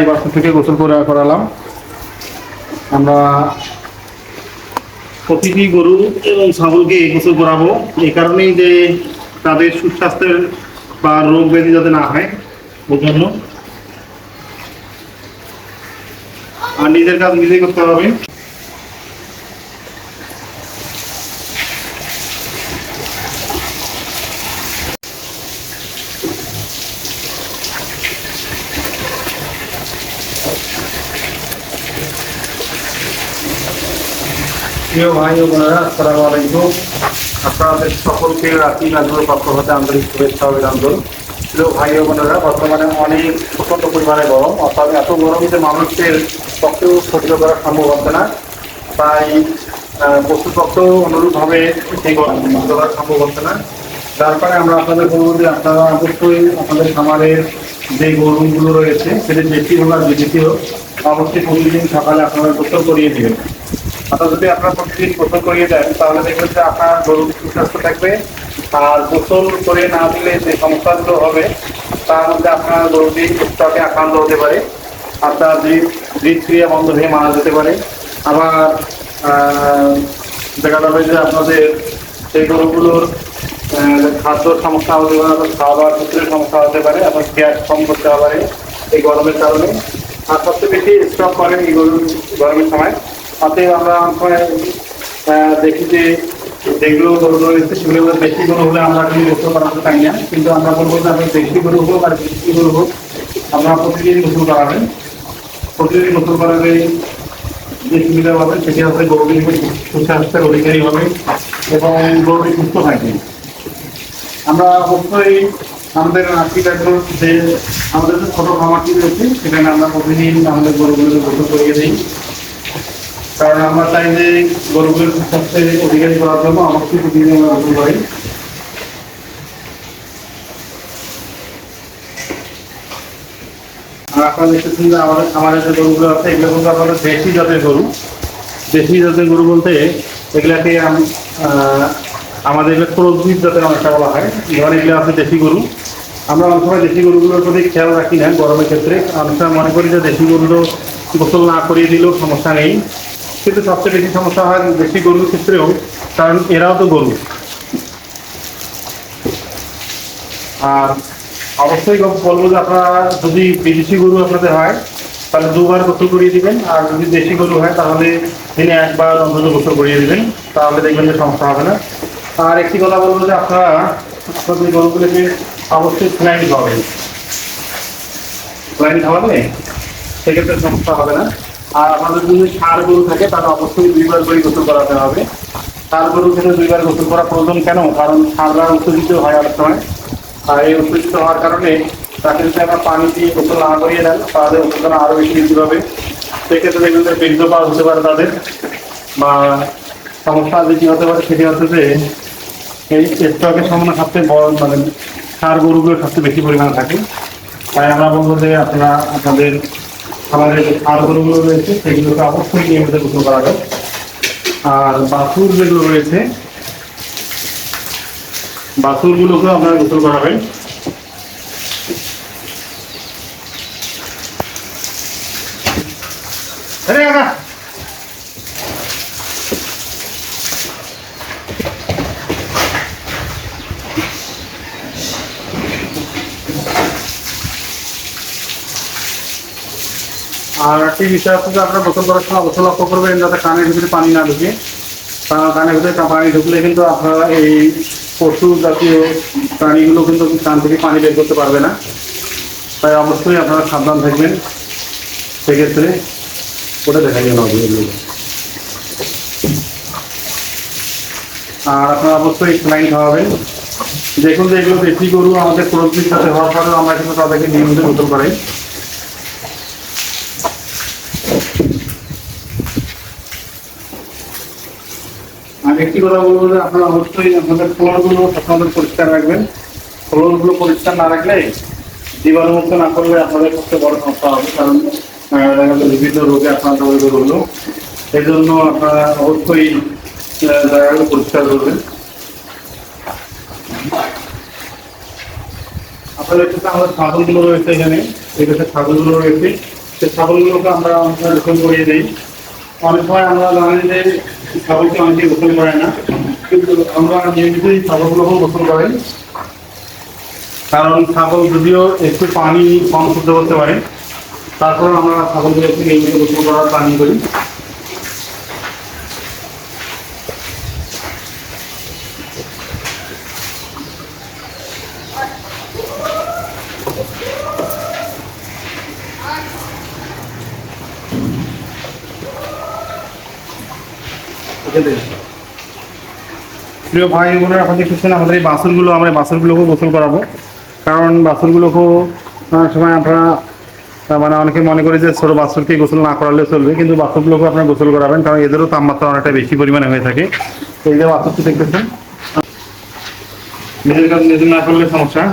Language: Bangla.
এই বাছুর থেকে গোসল করালাম। আমরা প্রতিটি গরু এবং ছাগলকে গোসল করাবো এই কারণেই যে তাদের সুস্বাস্থ্যের বা রোগ ব্যাধি যাতে না হয় ওই জন্য। আর নিজের কাজ নিজেই করতে হবে। প্রিয় ভাই ও বোনেরা, আসসালামু আলাইকুম। আপনাদের সকলকে রাতি নাজুর পক্ষ হতে আন্তরিক শুভেচ্ছা অভিনন্দন। প্রিয় ভাই ও বোনেরা, বর্তমানে অনেক প্রচন্ড পরিমাণে গরম, অর্থাৎ এত গরম যে মানুষের পক্ষেও সহ্য করা সম্ভব হচ্ছে না। তাই পশুর পক্ষেও অনুরূপভাবে সেই গরম সহ্য করা সম্ভব হচ্ছে না। যার কারণে আমরা আপনাদের বলবো যে আপনারা অবশ্যই আপনাদের খামারের যে গরুগুলো রয়েছে সেটি বেশি হোক আর বিদেশি হোক, অবশ্যই প্রতিদিন সকালে আপনারা গোসল করিয়ে দেবেন। অর্থাৎ যদি আপনার প্রতিদিন গোসল করিয়ে দেন তাহলে দেখবেন যে আপনার গরু সুস্বাস্থ্য থাকবে। আর গোসল করে না দিলে যে সমস্যাগুলো হবে তার মধ্যে আপনার গরুটি স্টকে আক্রান্ত হতে পারে, আপনার হৃদক্রিয়া বন্ধ হয়ে মারা যেতে পারে। আবার দেখা যাবে যে আপনাদের সেই গরুগুলোর খাদ্য সমস্যা হতে পারে, খাওয়ার ক্ষেত্রে সমস্যা হতে পারে, আপনার গ্যাস কম করতে পারে এই গরমের কারণে। আর সবচেয়ে বেশি স্টক করেন এই গরমের সময়। অতএব আমরা দেখি যে যেগুলো গরু রয়েছে সেগুলো বেশি গরু হলে আমরা কিন্তু গোসল করাতে চাই না, কিন্তু আমরা বলবো যে আপনি বেশি গরু হোক আর বেশি গরু হোক আপনারা প্রতিদিন গোসল করাবেন। প্রতিদিন গোসল করালে যে সুবিধা পাবেন সেটি হচ্ছে গরুটি সুস্বাস্থ্যের অধিকারী হবে এবং গরুটি সুস্থ থাকবে। আমরা অবশ্যই আমাদের আর্থিক একজন যে আমাদের যে ছোটো খামারটি রয়েছে সেখানে আমরা প্রতিদিন আমাদের গরুগুলোকে গোসল করিয়ে দিই, কারণ আমরা চাই যে গরুগুলোর সুস্বাস্থ্যের অধিকারী করার জন্য অবশ্যই প্রতিদিন আমরা গোসল করি। আর আপনারা দেখতেছেন যে আমাদের যে গরুগুলো আছে এগুলো কিন্তু আপনাদের দেশি জাতের গরু। দেশি জাতের গরু বলতে এগুলাকে আমাদের ক্রসব্রিড জাতের অনেকটা বলা হয়। ধরেন এগুলো আছে দেশি গরু। আমরা অনেক সময় দেশি গরুগুলোর প্রতি খেয়াল রাখি না গরমের ক্ষেত্রে, অনেক সময় মনে করি যে দেশি গরুগুলো গোসল না করিয়ে দিলেও সমস্যা নেই, কিন্তু সবচেয়ে বেশি সমস্যা হয় দেশি গরুর ক্ষেত্রেও, কারণ এরাও তো গরু। আর অবশ্যই বলবো যে আপনারা যদি বিদেশি গরু আপনাদের হয় তাহলে 2 বার গোসল করিয়ে দিবেন, আর যদি দেশি গরু হয় তাহলে দিনে 1 বার অন্তত গোসল করিয়ে দিবেন, তাহলে দেখবেন যে সমস্যা হবে না। আর একটি কথা বলবো যে আপনারা আপনাদের গরুগুলোকে অবশ্যই স্যালাইন খাওয়াবেন। স্যালাইন খাওয়ালে সেক্ষেত্রে সমস্যা হবে না। আর আপনাদের যদি ষাঁড় গরু থাকে তাহলে অবশ্যই 2 বার করে গোসল করাতে হবে। ষাঁড় গরুর ক্ষেত্রে 2 বার গোসল করা প্রয়োজন কেন? কারণ ষাঁড়রা উত্তেজিত হয় অনেক সময়, আর এই উত্তেজিত হওয়ার কারণে তাকে যদি আমরা পানি দিয়ে গোসল না করিয়ে দেন তাহলে উত্তেজনা আরও বেশি বৃদ্ধি পাবে। সেক্ষেত্রে দেখবেন যে বীর্যপাত হতে পারে তাদের, বা সমস্যা যেটি হতে পারে সেটি হচ্ছে যে এই স্টকের সম্ভাবনা সবচেয়ে বড়, মানে ষাঁড় গরুগুলো সবচেয়ে বেশি পরিমাণে থাকে। তাই আমরা বলবো যে আপনারা আপনাদের আমাদের যে ষাঁড় গরুগুলো রয়েছে সেগুলোকে অবশ্যই নিয়মিত গোসল করাবেন। আর বাছুর যেগুলো রয়েছে বাছুরগুলোকেও আপনারা গোসল করাবেন। আর একটি বিষয় হচ্ছে যে আপনারা গোসল করার সময় অবশ্যই লক্ষ্য করবেন যাতে কানের ভিতরে পানি না ঢুকে, কারণ কানের ভিতরে পানি ঢুকলে কিন্তু আপনারা এই পশু জাতীয় প্রাণীগুলো কিন্তু কান থেকে পানি বের করতে পারবে না। তাই অবশ্যই আপনারা সাবধান থাকবেন। সেক্ষেত্রে ওটা দেখা গেল। আর আপনারা অবশ্যই স্যালাইন খাওয়াবেন। দেখুন যে এগুলো দেশি গরু আমাদের ক্রসব্রিড সাথে হওয়ার পরেও আমরা কিন্তু তাদেরকে নিয়মিত গোসল করাই। আর একটি কথা বলবো যে আপনারা অবশ্যই আপনাদের ফ্লোরগুলো আপনাদের পরিষ্কার রাখবেন। ফ্লোরগুলো পরিষ্কার না রাখলে, জীবাণুমুক্ত না করলে আপনাদের পক্ষে বড় সমস্যা হবে, কারণ দেখা যাচ্ছে বিভিন্ন রোগে আক্রান্ত হয়ে গেলো। সেই জন্য আপনারা অবশ্যই জায়গাগুলো পরিষ্কার করবেন। আপনাদের কাছে আমাদের ছাগলগুলো রয়েছে, এখানে এই কাছে ছাগলগুলো রয়েছে, সেই ছাগলগুলোকে আমরা গোসল করিয়ে দিই। অনেক সময় আমরা জানি যে ছাগলকে অনেকে গোসল করে না, কিন্তু আমরা নিয়মিত এই ছাগলগুলোকেও গোসল করাই। কারণ ছাগল যদিও একটু পানি কম সহ্য করতে পারে, তারপর আমরা ছাগলগুলোকে নিয়মিত গোসল করার প্ল্যানিং করি। প্রিয় ভাই বোনেরা, আপনাদের দেখতেছেন আমাদের এই বাছুরগুলো, আমরা এই বাছুরগুলোকেও গোসল করাবো। কারণ বাছুরগুলোকেও অনেক সময় আপনারা মানে অনেকে মনে করি যে ছোটো বাছুরকে গোসল না করালে চলবে, কিন্তু বাছুরগুলোকে আপনারা গোসল করাবেন, কারণ এদেরও তাপমাত্রা অনেকটা বেশি পরিমাণে হয়ে থাকে। তো এই যে বাছুরটি দেখতেছেন, নিজের কাজ নিজে না করলে সমস্যা।